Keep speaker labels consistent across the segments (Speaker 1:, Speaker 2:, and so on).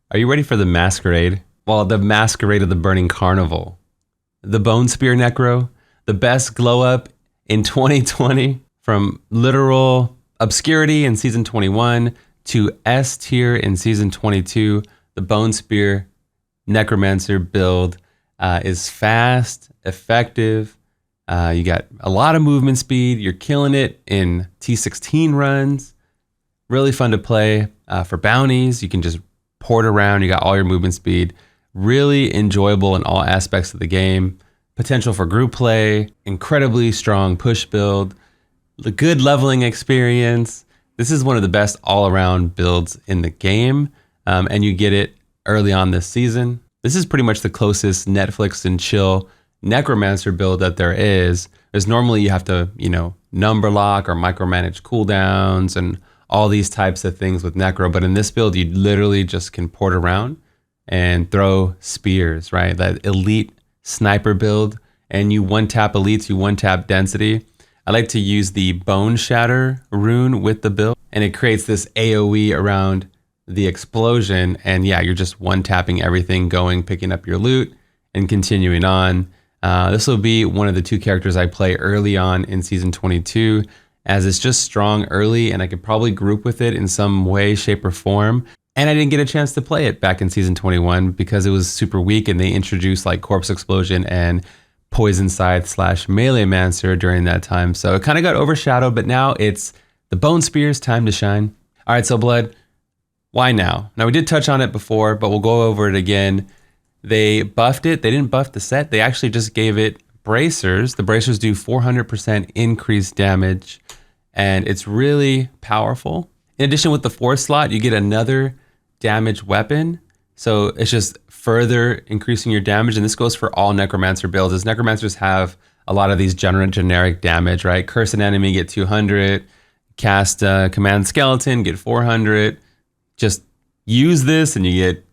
Speaker 1: Are you ready for the Masquerade? Well, the Masquerade of the Burning Carnival. The Bone Spear Necro, the best glow up in 2020, from literal obscurity in season 21 to S tier in season 22. The Bone Spear Necromancer build is fast, effective. You got a lot of movement speed. You're killing it in T16 runs. Really fun to play for bounties. You can just port around. You got all your movement speed. Really enjoyable in all aspects of the game. Potential for group play. Incredibly strong push build. The good leveling experience. This is one of the best all-around builds in the game, and you get it early on this season. This is pretty much the closest Netflix and chill Necromancer build that there is. There's normally you have to, number lock or micromanage cooldowns and all these types of things with Necro, but in this build, you literally just can port around and throw spears, right? That elite sniper build, and you one-tap elites, you one-tap density. I like to use the Bone Shatter rune with the build, and it creates this AoE around the explosion, and yeah, you're just one-tapping everything, going, picking up your loot, and continuing on. This will be one of the two characters I play early on in Season 22, as it's just strong early, and I could probably group with it in some way, shape, or form. And I didn't get a chance to play it back in Season 21 because it was super weak, and they introduced like Corpse Explosion and Poison Scythe / Melee Mancer during that time. So it kind of got overshadowed, but now it's the Bone Spear's time to shine. All right, so Blood, why now? Now we did touch on it before, but we'll go over it again. They buffed it. They didn't buff the set. They actually just gave it bracers. The bracers do 400% increased damage, and it's really powerful. In addition, with the 4th slot, you get another damage weapon. So it's just further increasing your damage, and this goes for all Necromancer builds, as Necromancers have a lot of these generic damage, right? Curse an enemy, get 200. Cast Command Skeleton, get 400. Just use this and you get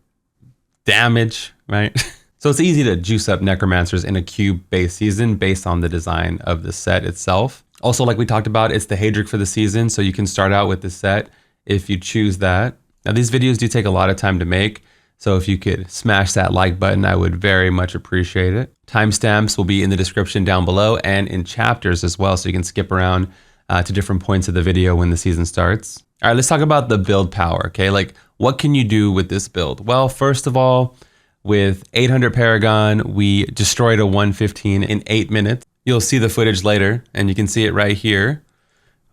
Speaker 1: damage, right? So it's easy to juice up Necromancers in a cube-based season based on the design of the set itself. Also, like we talked about, it's the Haedric for the season, so you can start out with the set if you choose that. Now, these videos do take a lot of time to make, so if you could smash that like button, I would very much appreciate it. Timestamps will be in the description down below and in chapters as well, so you can skip around to different points of the video when the season starts. All right, let's talk about the build power, okay? Like, what can you do with this build? Well, first of all, with 800 Paragon, we destroyed a 115 in 8 minutes. You'll see the footage later, and you can see it right here.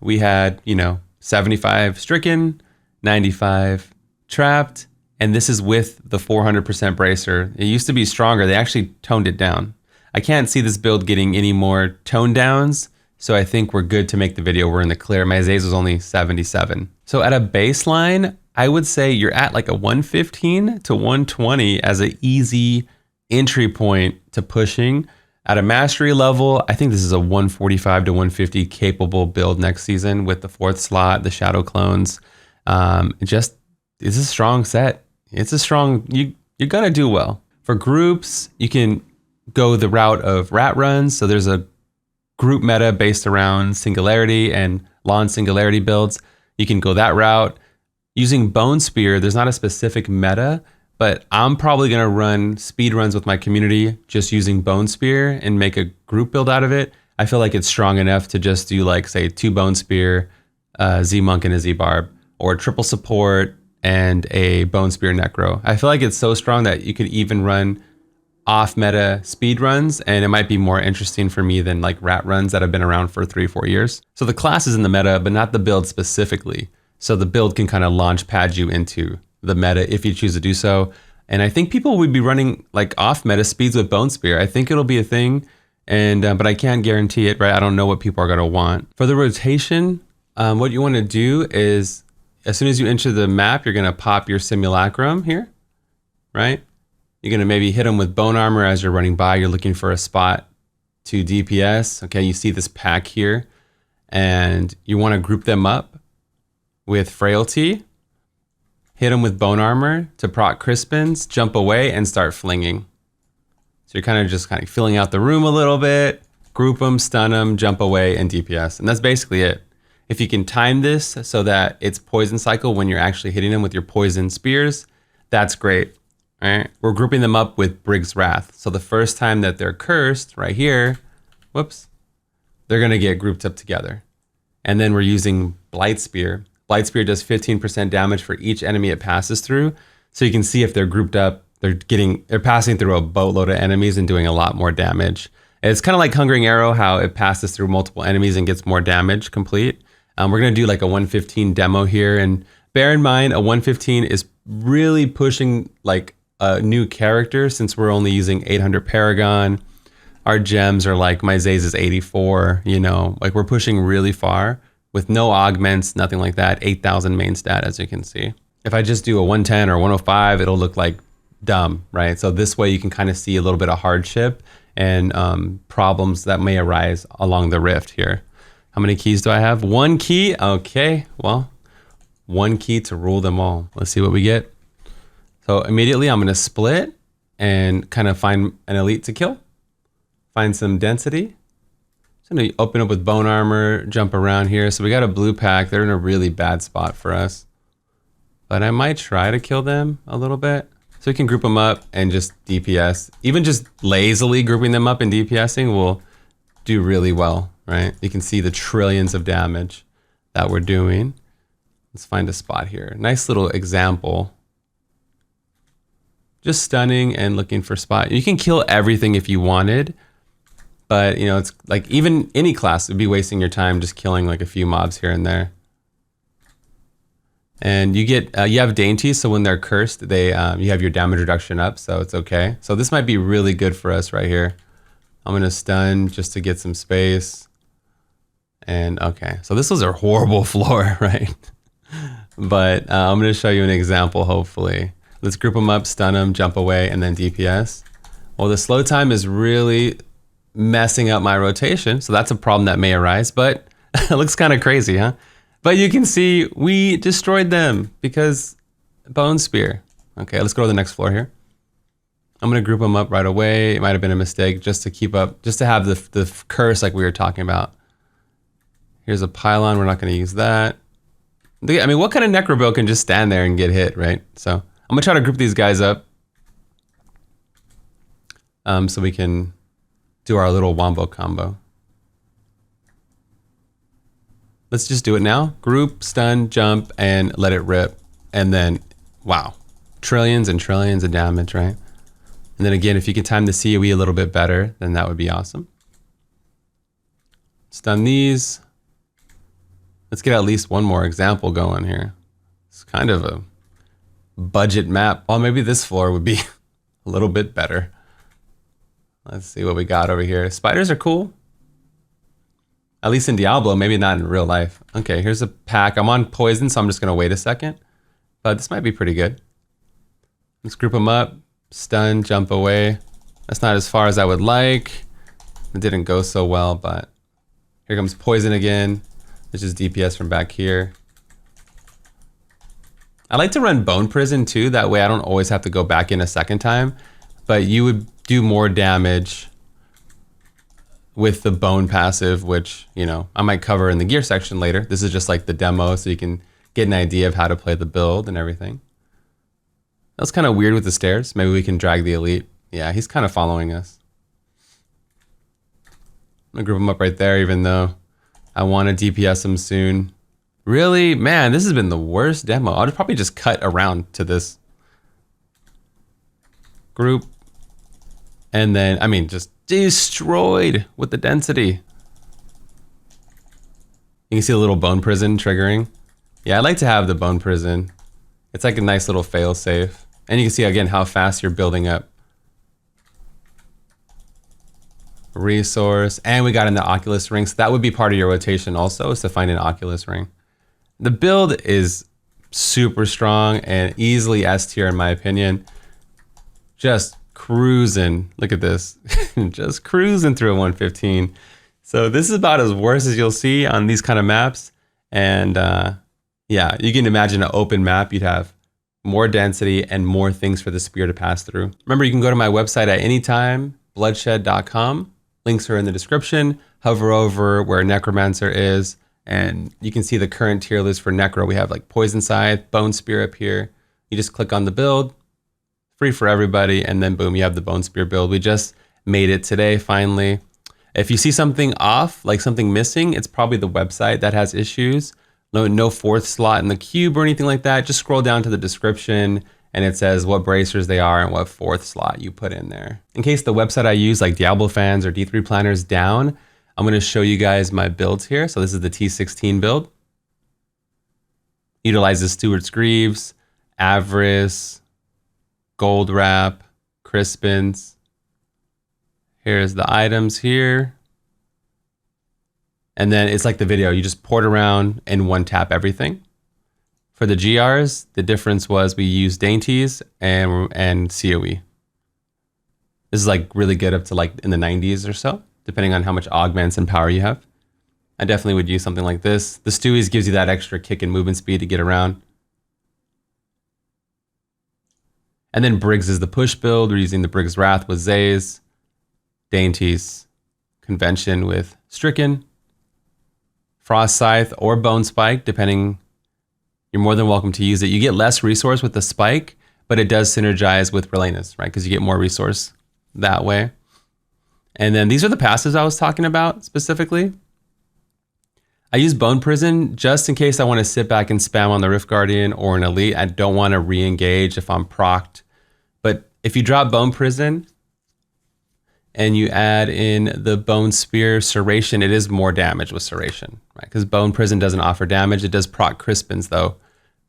Speaker 1: We had, 75 stricken, 95 trapped, and this is with the 400% bracer. It used to be stronger. They actually toned it down. I can't see this build getting any more tone downs, so I think we're good to make the video. We're in the clear. My Zaze was only 77. So at a baseline, I would say you're at like a 115 to 120 as an easy entry point to pushing. At a mastery level, I think this is a 145 to 150 capable build next season with the 4th slot, the Shadow Clones. It's a strong set. It's a strong, you're gonna do well. For groups, you can go the route of rat runs. So there's a group meta based around Singularity and Lawn Singularity builds. You can go that route. Using Bone Spear, there's not a specific meta, but I'm probably gonna run speed runs with my community just using Bone Spear and make a group build out of it. I feel like it's strong enough to just do like, say, 2 Bone Spear, Z-Monk and a Z-Barb, or triple support and a Bone Spear Necro. I feel like it's so strong that you could even run off-meta speed runs, and it might be more interesting for me than like rat runs that have been around for 3-4 years. So the class is in the meta, but not the build specifically. So the build can kind of launch pad you into the meta if you choose to do so. And I think people would be running like off-meta speeds with Bone Spear. I think it'll be a thing, and but I can't guarantee it, right? I don't know what people are gonna want. For the rotation, what you wanna do is, as soon as you enter the map, you're gonna pop your Simulacrum here, right? You're gonna maybe hit them with Bone Armor as you're running by. You're looking for a spot to DPS. Okay, you see this pack here, and you wanna group them up with Frailty. Hit them with Bone Armor to proc Crispins, jump away, and start flinging. So you're kind of filling out the room a little bit, group them, stun them, jump away, and DPS. And that's basically it. If you can time this so that it's poison cycle when you're actually hitting them with your poison spears, That's great. All right. We're grouping them up with Brig's Wrath. So the first time that they're cursed right here, whoops, they're going to get grouped up together. And then we're using Blight Spear. Blight Spear does 15% damage for each enemy it passes through. So you can see if they're grouped up, they're passing through a boatload of enemies and doing a lot more damage. It's kind of like Hungering Arrow, how it passes through multiple enemies and gets more damage complete. We're going to do like a 115 demo here. And bear in mind, a 115 is really pushing like a new character since we're only using 800 Paragon. Our gems are like, my Zaze is 84, you know, like we're pushing really far with no augments, nothing like that. 8,000 main stat, as you can see. If I just do a 110 or 105, it'll look like dumb, right? So this way you can kind of see a little bit of hardship and problems that may arise along the rift here. How many keys do I have? 1 key. Okay, well, 1 key to rule them all. Let's see what we get. So immediately I'm gonna split and kind of find an elite to kill. Find some density. So I'm gonna open up with bone armor, jump around here. So we got a blue pack. They're in a really bad spot for us. But I might try to kill them a little bit. So we can group them up and just DPS. Even just lazily grouping them up and DPSing will do really well, right? You can see the trillions of damage that we're doing. Let's find a spot here. Nice little example. Just stunning and looking for spot. You can kill everything if you wanted, but you know, it's like even any class would be wasting your time just killing like a few mobs here and there. And you get, you have dainties, so when they're cursed, they you have your damage reduction up, so it's okay. So this might be really good for us right here. I'm gonna stun just to get some space. And okay, so this was a horrible floor, right? But I'm gonna show you an example, hopefully. Let's group them up, stun them, jump away, and then DPS. Well, the slow time is really messing up my rotation, so that's a problem that may arise, but it looks kind of crazy, huh? But you can see we destroyed them because Bone Spear. Okay, let's go to the next floor here. I'm gonna group them up right away. It might have been a mistake just to keep up, just to have the curse like we were talking about. Here's a pylon, we're not gonna use that. I mean, what kind of necro build can just stand there and get hit, right? So I'm gonna try to group these guys up so we can do our little wombo combo. Let's just do it now. Group, stun, jump, and let it rip. And then, wow, trillions and trillions of damage, right? And then again, if you can time the COE a little bit better, then that would be awesome. Stun these. Let's get at least one more example going here. It's kind of a budget map. Well, maybe this floor would be a little bit better. Let's see what we got over here. Spiders are cool. At least in Diablo, maybe not in real life. Okay, here's a pack. I'm on poison, so I'm just gonna wait a second. But this might be pretty good. Let's group them up. Stun, jump away. That's not as far as I would like. It didn't go so well, but here comes poison again. Let's just DPS from back here. I like to run Bone Prison too. That way I don't always have to go back in a second time. But you would do more damage with the bone passive, which, you know, I might cover in the gear section later. This is just like the demo, so you can get an idea of how to play the build and everything. That was kind of weird with the stairs. Maybe we can drag the elite. Yeah, he's kind of following us. I'm gonna group him up right there, even though I want to DPS him soon. Really? Man, this has been the worst demo. I'll probably just cut around to this group. And then, I mean, just destroyed with the density. You can see a little bone prison triggering. Yeah, I like to have the bone prison. It's like a nice little fail safe. And you can see again how fast you're building up. Resource, and we got in the Oculus ring. So that would be part of your rotation also, is to find an Oculus ring. The build is super strong and easily S tier in my opinion. Just cruising, look at this, just cruising through a 115. So this is about as worse as you'll see on these kind of maps. And yeah, you can imagine an open map, you'd have more density and more things for the spear to pass through. Remember, you can go to my website at any time, bloodshed.com. Links are in the description. Hover over where Necromancer is, and you can see the current tier list for Necro. We have like Poison Scythe, Bone Spear up here. You just click on the build, free for everybody. And then boom, you have the Bone Spear build. We just made it today, finally. If you see something off, like something missing, it's probably the website that has issues. No fourth slot in the cube or anything like that. Just scroll down to the description and it says what bracers they are and what fourth slot you put in there. In case the website I use, like Diablo fans or D3 planners, down, I'm going to show you guys my builds here. So this is the T16 build. Utilizes Stewart's Greaves, Avarice, Gold Wrap, Crispins. Here's the items here. And then it's like the video, you just port around and one tap everything. For the GRs, the difference was we used Dainties and COE. This is like really good up to like in the 90s or so, depending on how much augments and power you have. I definitely would use something like this. The Stewies gives you that extra kick and movement speed to get around. And then Briggs is the push build. We're using the Briggs Wrath with Zays, Dainties, Convention with Stricken, Frost Scythe or Bone Spike, depending. You're more than welcome to use it. You get less resource with the spike, but it does synergize with Relenus, right? Because you get more resource that way. And then these are the passives I was talking about specifically. I use Bone Prison just in case I want to sit back and spam on the Rift Guardian or an Elite. I don't want to re-engage if I'm procced. But if you drop Bone Prison and you add in the Bone Spear Serration, it is more damage with Serration, right? Because Bone Prison doesn't offer damage. It does proc Crispins though,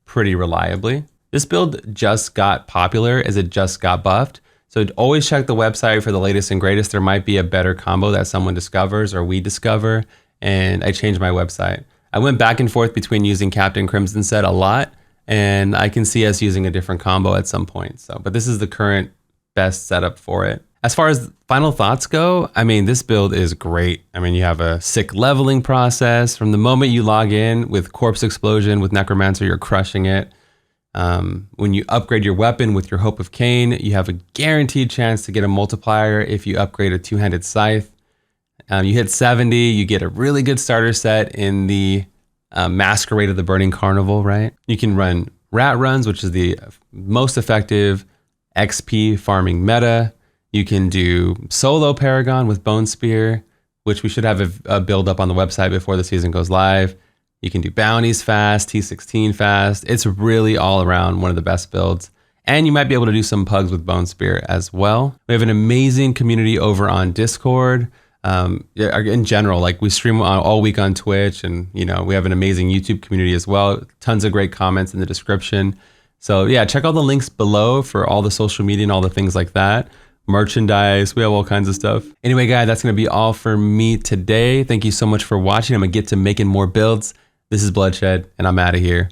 Speaker 1: pretty reliably. This build just got popular as it just got buffed. So always check the website for the latest and greatest. There might be a better combo that someone discovers or we discover, and I changed my website. I went back and forth between using Captain Crimson Set a lot, and I can see us using a different combo at some point. So, but this is the current best setup for it. As far as final thoughts go, I mean, this build is great. I mean, you have a sick leveling process. From the moment you log in with Corpse Explosion, with Necromancer, you're crushing it. When you upgrade your weapon with your Hope of Cain, you have a guaranteed chance to get a multiplier if you upgrade a two-handed scythe. You hit 70, you get a really good starter set in the Masquerade of the Burning Carnival, right? You can run rat runs, which is the most effective XP farming meta. You can do solo Paragon with Bone Spear, which we should have a build up on the website before the season goes live. You can do bounties fast, T16 fast. It's really all around one of the best builds. And you might be able to do some pugs with Bone Spear as well. We have an amazing community over on Discord. In general, like we stream all week on Twitch, and you know, we have an amazing YouTube community as well. Tons of great comments in the description. So yeah, check all the links below for all the social media and all the things like that. Merchandise, we have all kinds of stuff. Anyway, guys, that's gonna be all for me today. Thank you so much for watching. I'm gonna get to making more builds. This is Bloodshed, and I'm out of here.